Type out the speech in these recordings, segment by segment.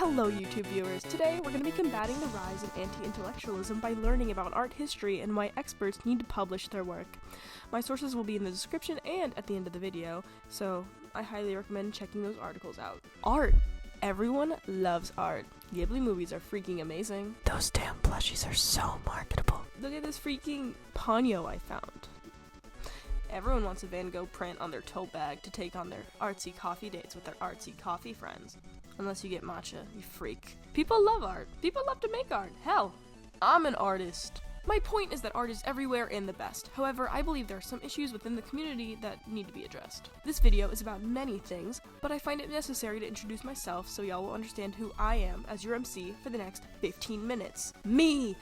Hello YouTube viewers, today we're going to be combating the rise of anti-intellectualism by learning about art history and why experts need to publish their work. My sources will be in the description and at the end of the video, so I highly recommend checking those articles out. Art! Everyone loves art. Ghibli movies are freaking amazing. Those damn plushies are so marketable. Look at this freaking ponyo I found. Everyone wants a Van Gogh print on their tote bag to take on their artsy coffee dates with their artsy coffee friends. Unless you get matcha, you freak. People love art. People love to make art. Hell, I'm an artist. My point is that art is everywhere and the best. However, I believe there are some issues within the community that need to be addressed. This video is about many things, but I find it necessary to introduce myself so y'all will understand who I am as your MC for the next 15 minutes. Me!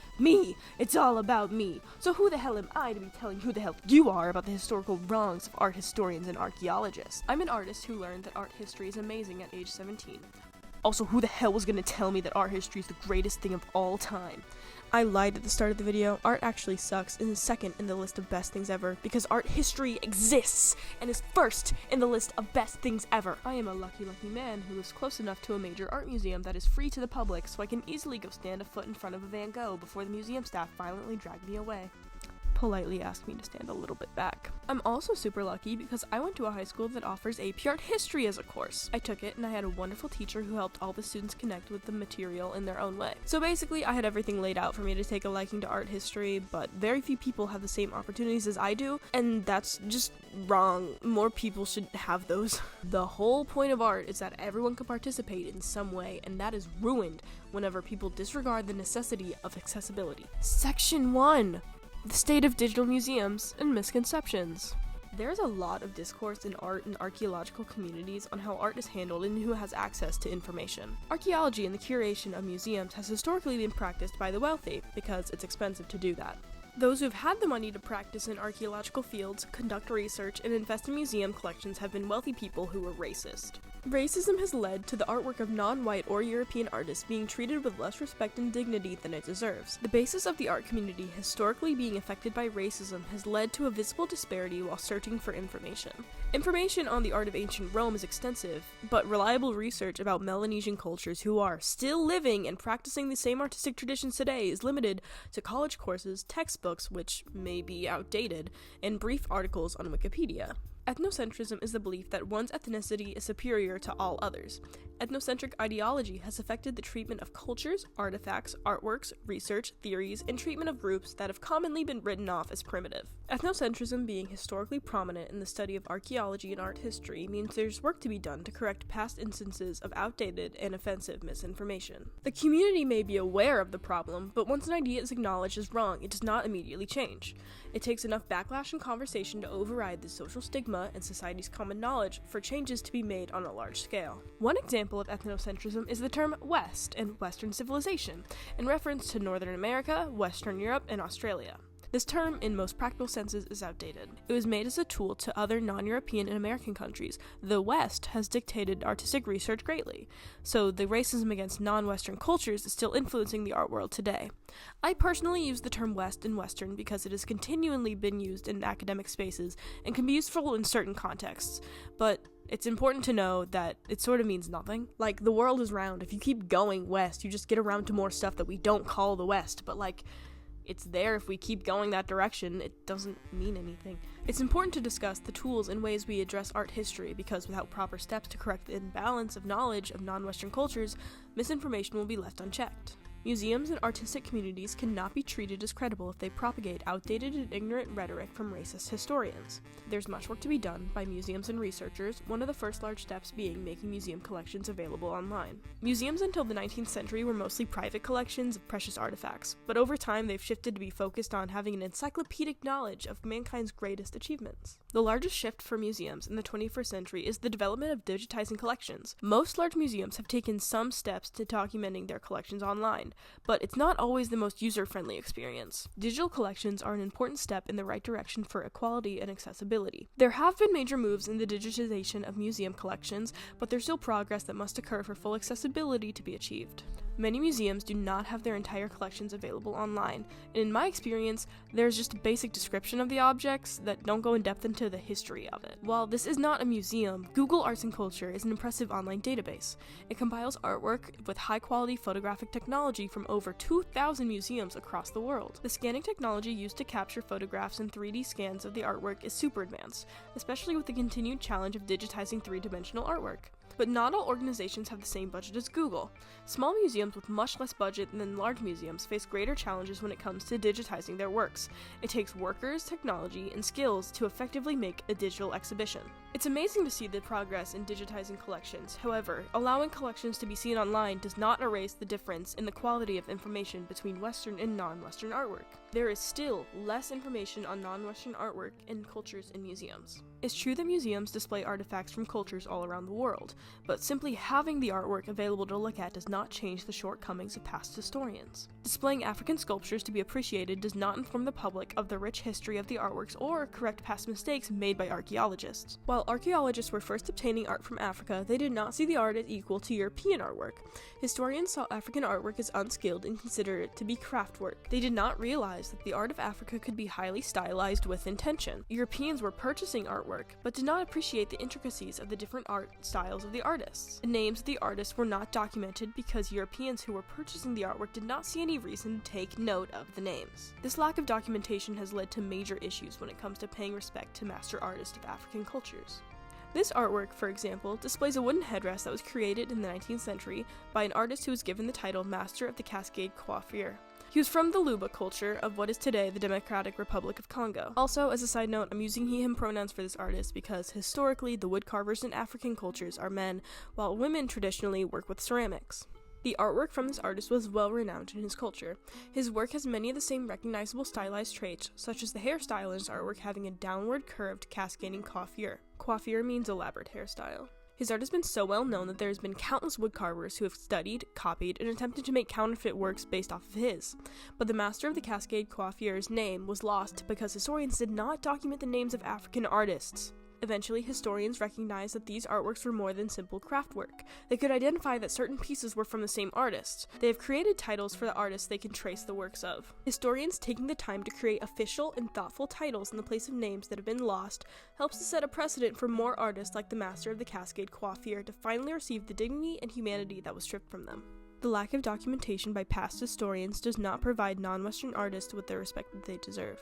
It's all about me. So who the hell am I to be telling who the hell you are about the historical wrongs of art historians and archaeologists? I'm an artist who learned that art history is amazing at age 17. Also, who the hell was gonna tell me that art history is the greatest thing of all time? I lied at the start of the video. Art actually sucks and is second in the list of best things ever because art history exists and is first in the list of best things ever. I am a lucky man who lives close enough to a major art museum that is free to the public, so I can easily go stand a foot in front of a Van Gogh before the museum staff violently drag me away. Politely asked me to stand a little bit back. I'm also super lucky because I went to a high school that offers AP Art History as a course. I took it and I had a wonderful teacher who helped all the students connect with the material in their own way. So basically I had everything laid out for me to take a liking to art history, but very few people have the same opportunities as I do, and that's just wrong. More people should have those. The whole point of art is that everyone can participate in some way, and that is ruined whenever people disregard the necessity of accessibility. Section 1. The state of digital museums and misconceptions. There's a lot of discourse in art and archaeological communities on how art is handled and who has access to information. Archaeology and the curation of museums has historically been practiced by the wealthy because it's expensive to do that. Those who've had the money to practice in archaeological fields, conduct research, and invest in museum collections have been wealthy people who were racist. Racism has led to the artwork of non-white or European artists being treated with less respect and dignity than it deserves. The basis of the art community historically being affected by racism has led to a visible disparity while searching for information. Information on the art of ancient Rome is extensive, but reliable research about Melanesian cultures who are still living and practicing the same artistic traditions today is limited to college courses, textbooks, which may be outdated, and brief articles on Wikipedia. Ethnocentrism is the belief that one's ethnicity is superior to all others. Ethnocentric ideology has affected the treatment of cultures, artifacts, artworks, research, theories, and treatment of groups that have commonly been written off as primitive. Ethnocentrism being historically prominent in the study of archaeology and art history means there's work to be done to correct past instances of outdated and offensive misinformation. The community may be aware of the problem, but once an idea is acknowledged as wrong, it does not immediately change. It takes enough backlash and conversation to override the social stigma and society's common knowledge for changes to be made on a large scale. One example of ethnocentrism is the term West and Western civilization, in reference to Northern America, Western Europe, and Australia. This term, in most practical senses, is outdated. It was made as a tool to other non-European and American countries. The West has dictated artistic research greatly, so the racism against non-Western cultures is still influencing the art world today. I personally use the term West and Western because it has continually been used in academic spaces and can be useful in certain contexts, but it's important to know that it sort of means nothing. Like, the world is round. If you keep going west, you just get around to more stuff that we don't call the West, but it's there if we keep going that direction. It doesn't mean anything. It's important to discuss the tools and ways we address art history because without proper steps to correct the imbalance of knowledge of non-Western cultures, misinformation will be left unchecked. Museums and artistic communities cannot be treated as credible if they propagate outdated and ignorant rhetoric from racist historians. There's much work to be done by museums and researchers, one of the first large steps being making museum collections available online. Museums until the 19th century were mostly private collections of precious artifacts, but over time they've shifted to be focused on having an encyclopedic knowledge of mankind's greatest achievements. The largest shift for museums in the 21st century is the development of digitizing collections. Most large museums have taken some steps to documenting their collections online, but it's not always the most user-friendly experience. Digital collections are an important step in the right direction for equality and accessibility. There have been major moves in the digitization of museum collections, but there's still progress that must occur for full accessibility to be achieved. Many museums do not have their entire collections available online, and in my experience, there's just a basic description of the objects that don't go in depth into the history of it. While this is not a museum, Google Arts and Culture is an impressive online database. It compiles artwork with high-quality photographic technology from over 2,000 museums across the world. The scanning technology used to capture photographs and 3D scans of the artwork is super advanced, especially with the continued challenge of digitizing three-dimensional artwork. But not all organizations have the same budget as Google. Small museums with much less budget than large museums face greater challenges when it comes to digitizing their works. It takes workers, technology, and skills to effectively make a digital exhibition. It's amazing to see the progress in digitizing collections. However, allowing collections to be seen online does not erase the difference in the quality of information between Western and non-Western artwork. There is still less information on non-Western artwork and cultures in museums. It's true that museums display artifacts from cultures all around the world, but simply having the artwork available to look at does not change the shortcomings of past historians. Displaying African sculptures to be appreciated does not inform the public of the rich history of the artworks or correct past mistakes made by archaeologists. While archaeologists were first obtaining art from Africa, they did not see the art as equal to European artwork. Historians saw African artwork as unskilled and considered it to be craft work. They did not realize that the art of Africa could be highly stylized with intention. Europeans were purchasing artwork, but did not appreciate the intricacies of the different art styles of the artists. The names of the artists were not documented because Europeans who were purchasing the artwork did not see any reason to take note of the names. This lack of documentation has led to major issues when it comes to paying respect to master artists of African cultures. This artwork, for example, displays a wooden headdress that was created in the 19th century by an artist who was given the title Master of the Cascade Coiffure. He was from the Luba culture of what is today the Democratic Republic of Congo. Also, as a side note, I'm using he/him pronouns for this artist because historically the woodcarvers in African cultures are men, while women traditionally work with ceramics. The artwork from this artist was well renowned in his culture. His work has many of the same recognizable stylized traits, such as the hairstyle in his artwork having a downward curved cascading coiffure. Coiffure means elaborate hairstyle. His art has been so well known that there has been countless woodcarvers who have studied, copied, and attempted to make counterfeit works based off of his. But the master of the Cascade Coiffure's name was lost because historians did not document the names of African artists. Eventually, historians recognized that these artworks were more than simple craft work. They could identify that certain pieces were from the same artist. They have created titles for the artists they can trace the works of. Historians taking the time to create official and thoughtful titles in the place of names that have been lost helps to set a precedent for more artists like the master of the Cascade Coiffure to finally receive the dignity and humanity that was stripped from them. The lack of documentation by past historians does not provide non-Western artists with the respect that they deserve.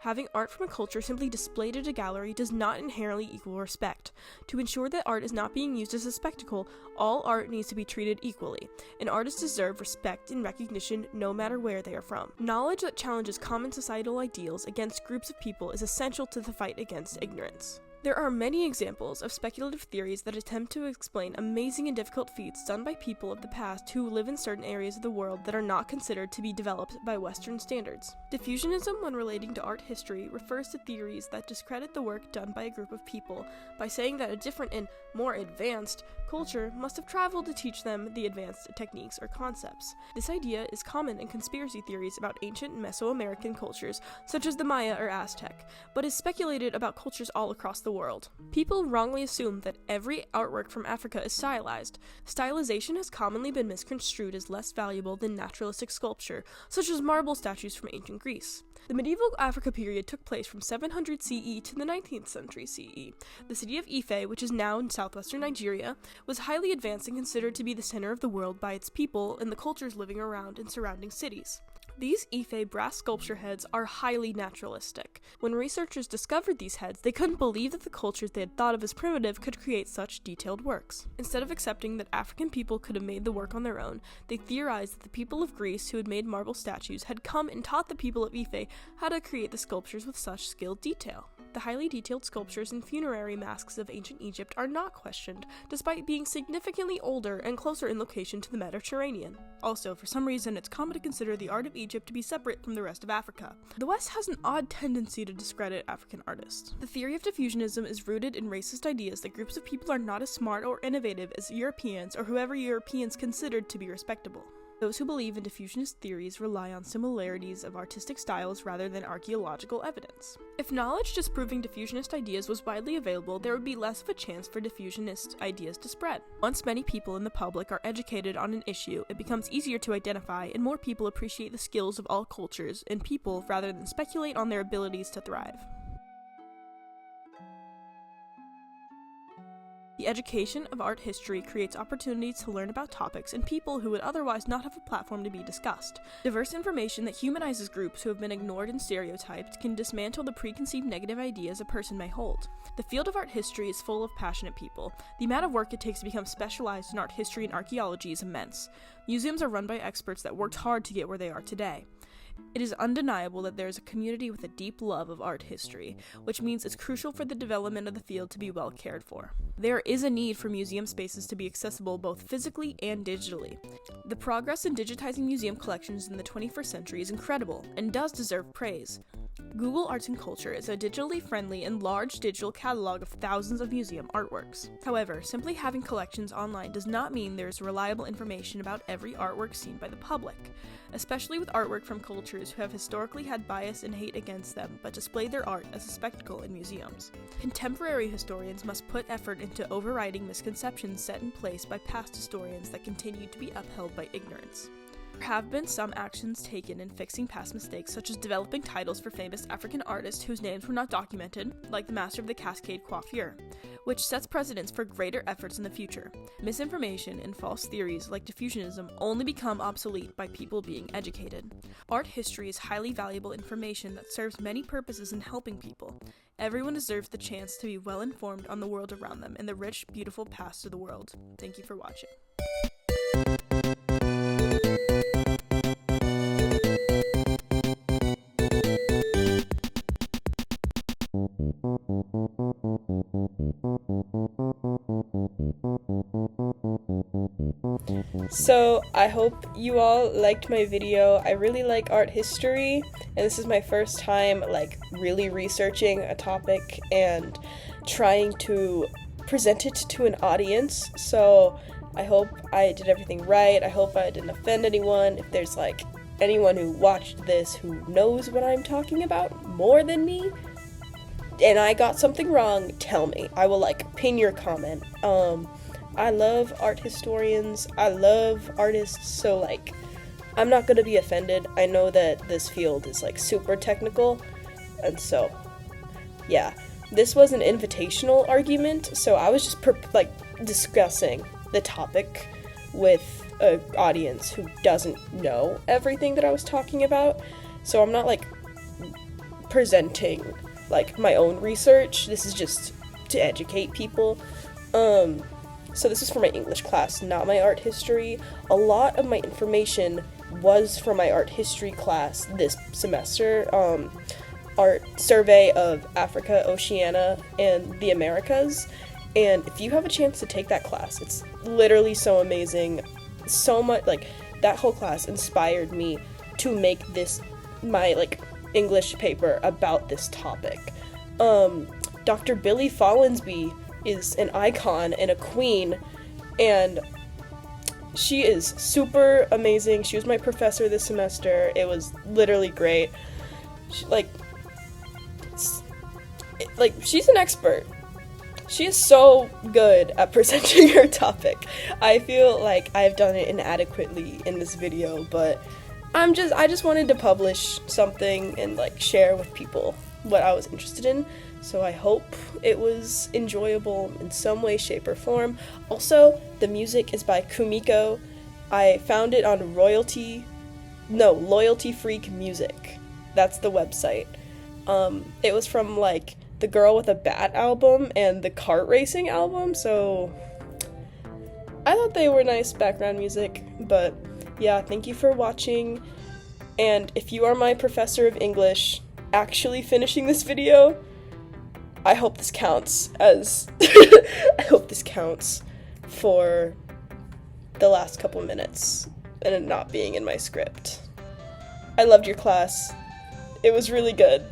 Having art from a culture simply displayed at a gallery does not inherently equal respect. To ensure that art is not being used as a spectacle, all art needs to be treated equally, and artists deserve respect and recognition no matter where they are from. Knowledge that challenges common societal ideals against groups of people is essential to the fight against ignorance. There are many examples of speculative theories that attempt to explain amazing and difficult feats done by people of the past who live in certain areas of the world that are not considered to be developed by Western standards. Diffusionism, when relating to art history, refers to theories that discredit the work done by a group of people by saying that a different and more advanced culture must have traveled to teach them the advanced techniques or concepts. This idea is common in conspiracy theories about ancient Mesoamerican cultures, such as the Maya or Aztec, but is speculated about cultures all across the world. People wrongly assume that every artwork from Africa is stylized. Stylization has commonly been misconstrued as less valuable than naturalistic sculpture, such as marble statues from ancient Greece. The medieval Africa period took place from 700 CE to the 19th century CE. The city of Ife, which is now in southwestern Nigeria, was highly advanced and considered to be the center of the world by its people and the cultures living around and surrounding cities. These Ife brass sculpture heads are highly naturalistic. When researchers discovered these heads, they couldn't believe that the cultures they had thought of as primitive could create such detailed works. Instead of accepting that African people could have made the work on their own, they theorized that the people of Greece who had made marble statues had come and taught the people of Ife how to create the sculptures with such skilled detail. The highly detailed sculptures and funerary masks of ancient Egypt are not questioned, despite being significantly older and closer in location to the Mediterranean. Also, for some reason, it's common to consider the art of Egypt to be separate from the rest of Africa. The West has an odd tendency to discredit African artists. The theory of diffusionism is rooted in racist ideas that groups of people are not as smart or innovative as Europeans or whoever Europeans considered to be respectable. Those who believe in diffusionist theories rely on similarities of artistic styles rather than archaeological evidence. If knowledge disproving diffusionist ideas was widely available, there would be less of a chance for diffusionist ideas to spread. Once many people in the public are educated on an issue, it becomes easier to identify and more people appreciate the skills of all cultures and people rather than speculate on their abilities to thrive. The education of art history creates opportunities to learn about topics and people who would otherwise not have a platform to be discussed. Diverse information that humanizes groups who have been ignored and stereotyped can dismantle the preconceived negative ideas a person may hold. The field of art history is full of passionate people. The amount of work it takes to become specialized in art history and archaeology is immense. Museums are run by experts that worked hard to get where they are today. It is undeniable that there is a community with a deep love of art history, which means it's crucial for the development of the field to be well cared for. There is a need for museum spaces to be accessible both physically and digitally. The progress in digitizing museum collections in the 21st century is incredible and does deserve praise. Google Arts and Culture is a digitally friendly and large digital catalog of thousands of museum artworks. However, simply having collections online does not mean there is reliable information about every artwork seen by the public, especially with artwork from cultures who have historically had bias and hate against them but display their art as a spectacle in museums. Contemporary historians must put effort into overriding misconceptions set in place by past historians that continue to be upheld by ignorance. There have been some actions taken in fixing past mistakes, such as developing titles for famous African artists whose names were not documented, like the Master of the Cascade Coiffure, which sets precedents for greater efforts in the future. Misinformation and false theories like diffusionism only become obsolete by people being educated. Art history is highly valuable information that serves many purposes in helping people. Everyone deserves the chance to be well informed on the world around them and the rich, beautiful past of the world. Thank you for watching. So I hope you all liked my video. I really like art history, and this is my first time really researching a topic and trying to present it to an audience. So I hope I did everything right. I hope I didn't offend anyone. If there's anyone who watched this who knows what I'm talking about more than me, and I got something wrong, tell me. I will pin your comment. I love art historians. I love artists, so I'm not gonna be offended. I know that this field is super technical, and so yeah, this was an invitational argument, so I was just discussing the topic with an audience who doesn't know everything that I was talking about. So I'm not presenting my own research. This is just to educate people. So this is for my English class, not my art history. A lot of my information was from my art history class this semester. Art survey of Africa, Oceania, and the Americas. And if you have a chance to take that class, it's literally so amazing. So much, that whole class inspired me to make this my English paper about this topic. Dr. Billie Follensbee is an icon and a queen, and she is super amazing. She was my professor this semester. It was literally great. She's an expert. She is so good at presenting her topic. I feel like I've done it inadequately in this video, but I just wanted to publish something and share with people what I was interested in. So I hope it was enjoyable in some way, shape, or form. Also, the music is by Kumiko. I found it on Loyalty Freak Music. That's the website. It was from the Girl with a Bat album and the Kart Racing album, so I thought they were nice background music. But yeah, thank you for watching, and if you are my professor of English actually finishing this video, I hope this counts as I hope this counts for the last couple minutes and it not being in my script. I loved your class. It was really good.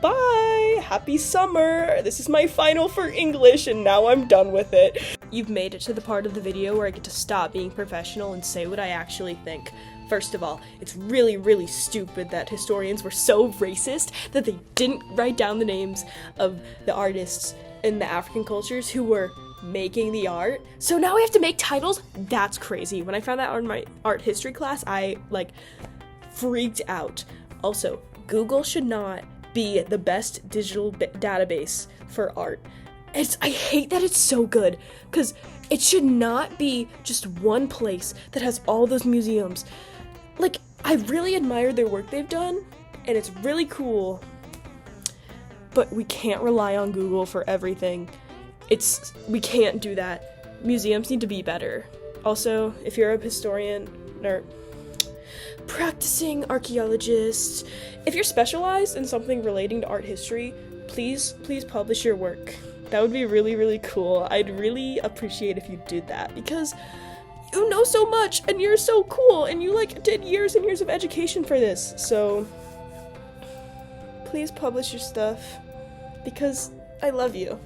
Bye! Happy summer! This is my final for English and now I'm done with it. you've made it to the part of the video where I get to stop being professional and say what I actually think. First of all, it's really, really stupid that historians were so racist that they didn't write down the names of the artists in the African cultures who were making the art. So now we have to make titles? That's crazy. When I found that out in my art history class, I, freaked out. Also, Google should not be the best digital database for art. I hate that it's so good, because it should not be just one place that has all those museums. I really admire their work they've done, and it's really cool, but we can't rely on Google for everything. We can't do that. Museums need to be better. Also, if you're a historian or practicing archaeologist, if you're specialized in something relating to art history, please publish your work. That would be really, really cool. I'd really appreciate if you did that, because you know so much and you're so cool and you did years and years of education for this. So please publish your stuff, because I love you.